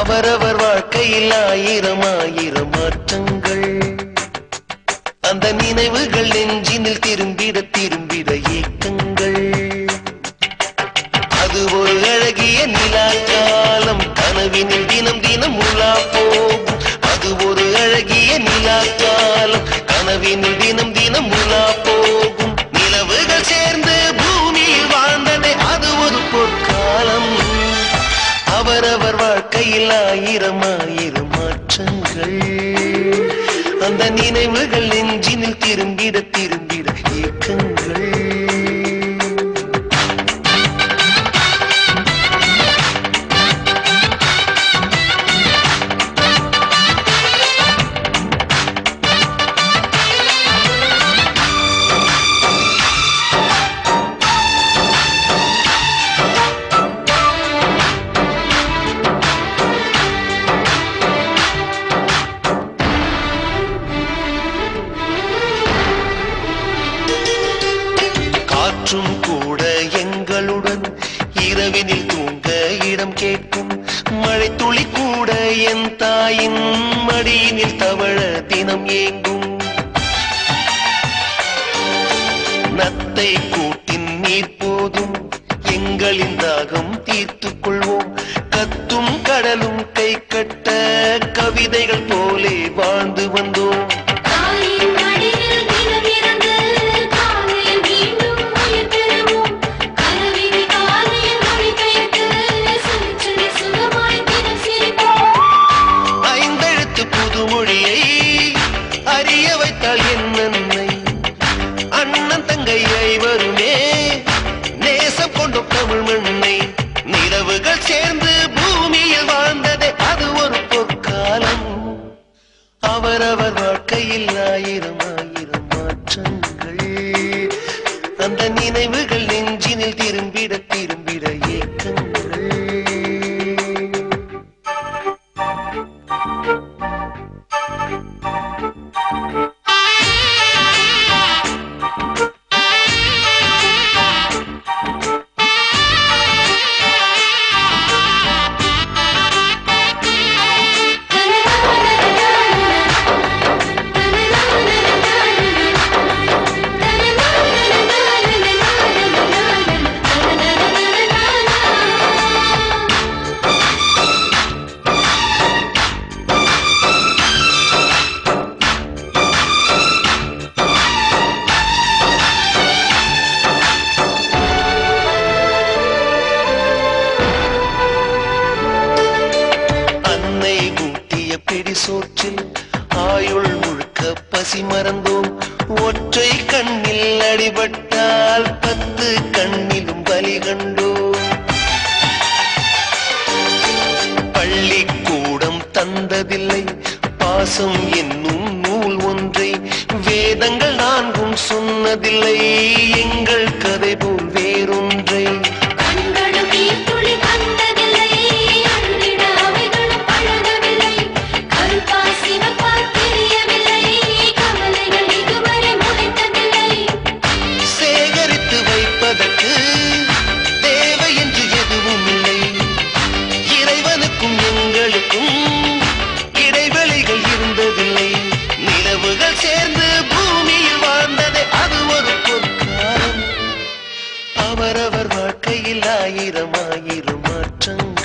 அவரவர் வாழ்க்கையில் ஆயிரம் ஆயிரம் மாற்றங்கள். அந்த நினைவுகள் நெஞ்சினில் திரும்பிட திரும்பிட ஏக்கங்கள். அது ஒரு அழகிய நிலா காலம், கனவினில் தினம் தினம் உலா போகும். அது ஒரு அழகிய நிலா காலம், கனவினில் தினம் தினம் உலா போகும். நிலவுகள் சேர்ந்து பூமியில் வாழ்ந்ததே அது ஒரு பொற்காலம். அவரவர் வாழ்க்கையில் ஆயிரம் ஆயிரம் மாற்றங்கள். அந்த நினைவுகள் நெஞ்சினில் திரும்பிட திரும்பிட ஏக்கங்கள். காற்றும் கூட எங்களுடன் இரவினில் தூங்க இடம் கேட்கும். மழை துளி கூட என் தாயின் மடியினில் தவழ தினம் ஏங்கும். நத்தை கூட்டின் நீர் போதும், எங்களின் தாகம் தீர்த்துக் கொள்வோம். கத்தும் கடலும் கை கட்ட கவிதைகள் போலே வாழ்ந்து வந்தோம். அறிய வைத்தால் என்னை அண்ணன் தங்கையை வருமே நேசம் கொண்ட தமிழ் மண்ணை. நிலவுகள் சேர்ந்து பூமியில் வாழ்ந்ததே அது ஒரு பொற்காலம். அவரவர் வாழ்க்கையில் ஆயிரம் ஆயிரம் மாற்றங்கள். அந்த நினைவுகள் நெஞ்சினில் திரும்பிட திரும்பிட ஏக்கங்கள். சோற்றில் ஆயுள் முழுக்க பசி மறந்தோம். ஒற்றை கண்ணில் அடிபட்டால் 10 கண்ணிலும் பலி கண்டோம். பள்ளிக்கூடம் தந்ததில்லை பாசம் என்னும் நூல் ஒன்றை. வேதங்கள் 4 சொன்னதில்லை எங்கள் கதை போல் வேறொன்றை. இடைவெளிகள் இருந்ததில்லை. நிலவுகள் சேர்ந்து பூமியில் வாழ்ந்ததே அது ஒரு பொற்காலம். அவரவர் வாழ்க்கையில் ஆயிரம் ஆயிரம் மாற்றங்கள்.